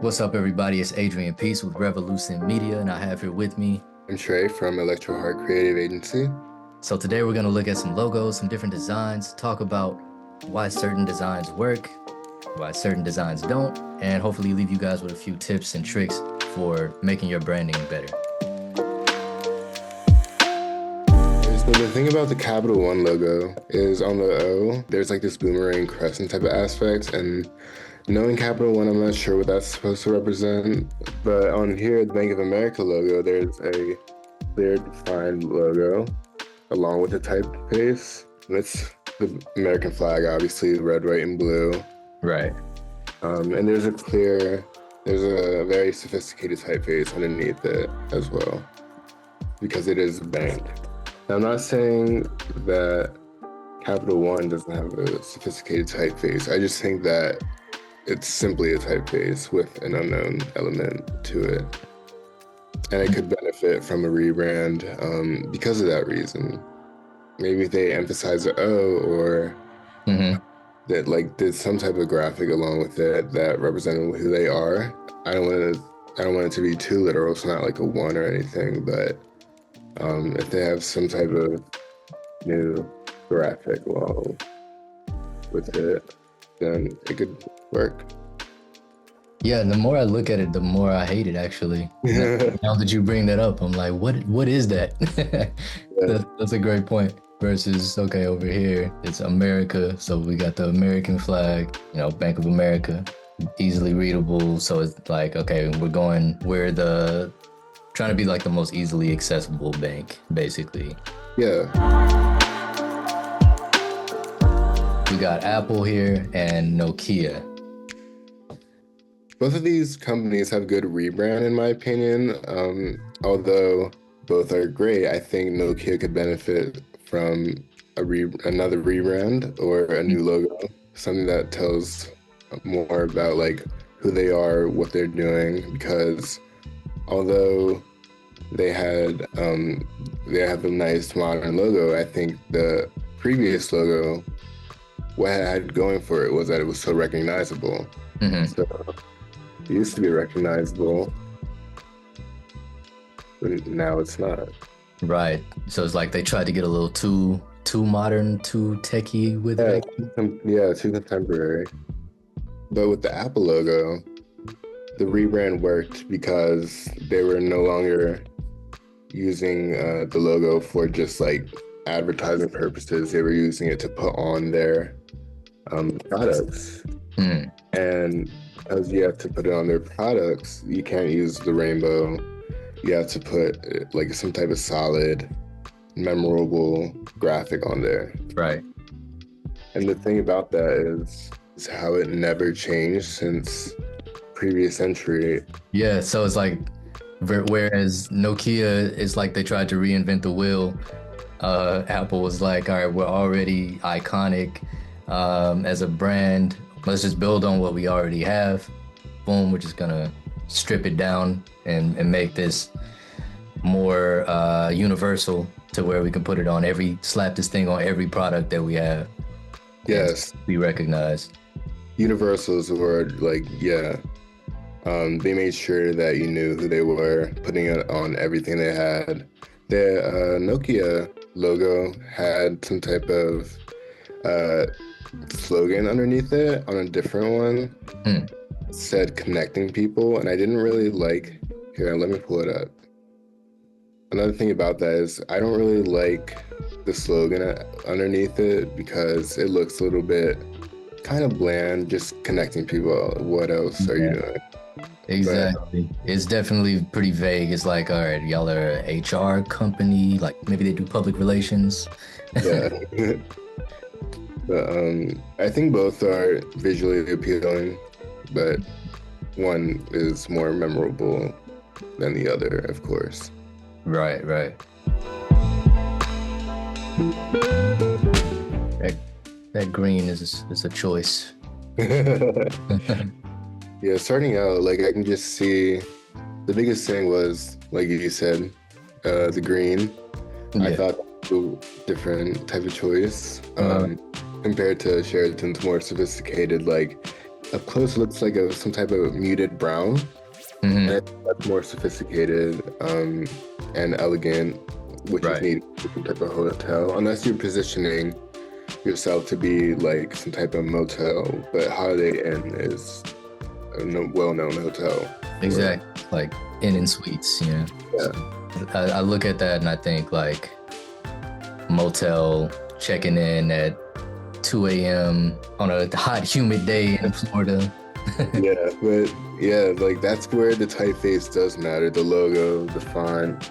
What's up, everybody? It's Adrian Peace with Revolucent Media, and I have here with me. I'm Trey from ELECTROHEART Creative Agency. So today we're going to look at some logos, some different designs, talk about why certain designs work, why certain designs don't, and hopefully leave you guys with a few tips and tricks for making your branding better. So the thing about the Capital One logo is on the O, there's like this boomerang crescent type of aspect, and knowing Capital One, I'm not sure what that's supposed to represent, but on here, the Bank of America logo, there's a clear defined logo along with the typeface. And it's the American flag, obviously, red, white, and blue. Right. And there's a very sophisticated typeface underneath it as well, because it is a bank. Now, I'm not saying that Capital One doesn't have a sophisticated typeface. I just think that it's simply a typeface with an unknown element to it. And it could benefit from a rebrand because of that reason. Maybe they emphasize the O, or that like did some type of graphic along with it that represented who they are. I don't want it to be too literal. It's not like a one or anything, but if they have some type of new graphic along with it, then it could work. Yeah, and the more I look at it, the more I hate it, actually. Now that you bring that up, I'm like, what is that? That's a great point. Versus, okay, over here, it's America. So we got the American flag, Bank of America, easily readable. So it's like, okay, we're trying to be like the most easily accessible bank, basically. Yeah. We got Apple here and Nokia. Both of these companies have good rebrand, in my opinion. Although both are great, I think Nokia could benefit from another rebrand or a new logo, something that tells more about like who they are, what they're doing. Because although they have a nice modern logo, I think the previous logo, what it had going for it was that it was so recognizable. So it used to be recognizable, but now it's not. Right. So it's like they tried to get a little too modern, too techie with it. Yeah, too contemporary. But with the Apple logo, the rebrand worked because they were no longer using the logo for just like advertising purposes. They were using it to put on their products. And as you have to put it on their products, you can't use the rainbow. You have to put like some type of solid, memorable graphic on there. Right. And the thing about that is how it never changed since previous century. Yeah, so it's like, whereas Nokia is like they tried to reinvent the wheel, Apple was like, all right, we're already iconic as a brand. Let's just build on what we already have. Boom, we're just gonna strip it down and make this more universal to where we can put it on slap this thing on every product that we have. Yes. Be recognized. Universal is the word, like, yeah. They made sure that you knew who they were, putting it on everything they had. The Nokia logo had some type of slogan underneath it on a different one. It said connecting people, and I didn't really like, here, let me pull it up. Another thing about that is I don't really like the slogan underneath it because it looks a little bit kind of bland, just connecting people. What else are you doing? Exactly. It's definitely pretty vague. It's like, all right, y'all are an HR company, like maybe they do public relations. Yeah. But I think both are visually appealing, but one is more memorable than the other, of course. Right. That green is a choice. Yeah, starting out, like I can just see the biggest thing was, like you said, the green. Yeah. I thought a different type of choice compared to Sheraton's more sophisticated, like up close, it looks like some type of muted brown. Mm-hmm. And that's more sophisticated and elegant, which is needed for some type of hotel, unless you're positioning yourself to be like some type of motel. But Holiday Inn is a well-known hotel. Exactly, like Inn and Suites, you know. Yeah. I look at that and I think like motel checking in at 2 a.m. on a hot, humid day in Florida. Yeah, but yeah, like that's where the typeface does matter. The logo, the font.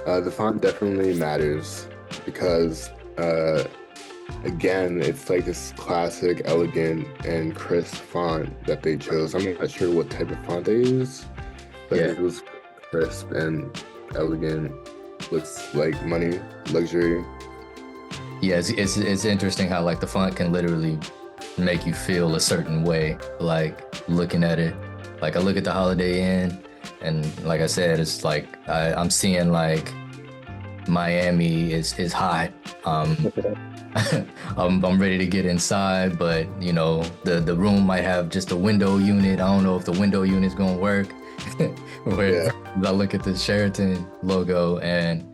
The font definitely matters because, again, it's like this classic, elegant, and crisp font that they chose. I'm not sure what type of font they use, but it was crisp and elegant. Looks like money, luxury. Yeah, it's interesting how like the font can literally make you feel a certain way, like looking at it. Like I look at the Holiday Inn and like I said, it's like I'm seeing like Miami is hot. I'm ready to get inside, but you know, the room might have just a window unit. I don't know if the window unit's gonna work. Where I look at the Sheraton logo and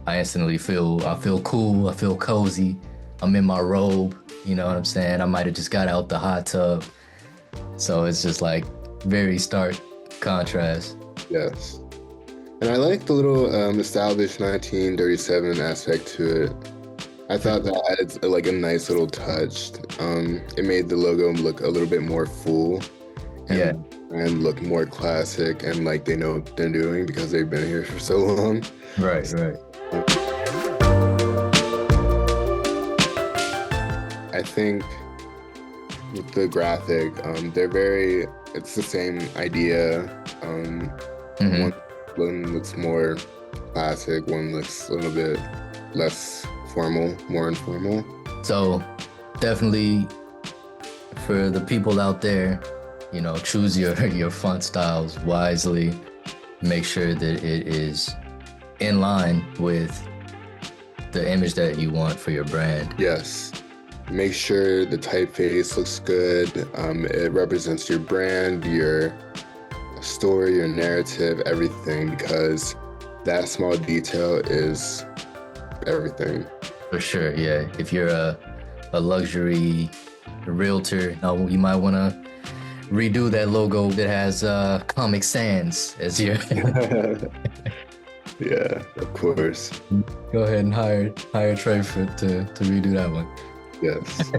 I instantly feel cool, I feel cozy. I'm in my robe, you know what I'm saying? I might have just got out the hot tub. So it's just like very stark contrast. Yes. And I like the little established 1937 aspect to it. I thought that added like a nice little touch. It made the logo look a little bit more full and look more classic and like they know what they're doing because they've been here for so long. Right. I think with the graphic, it's the same idea. One looks more classic, one looks a little bit less formal, more informal. So definitely for the people out there, you know, choose your font styles wisely. Make sure that it is in line with the image that you want for your brand. Yes. Make sure the typeface looks good. It represents your brand, your story, your narrative, everything, because that small detail is everything. For sure, yeah. If you're a luxury realtor, you might want to redo that logo that has Comic Sans as your... Yeah, of course. Go ahead and hire Trey to redo that one. Yes.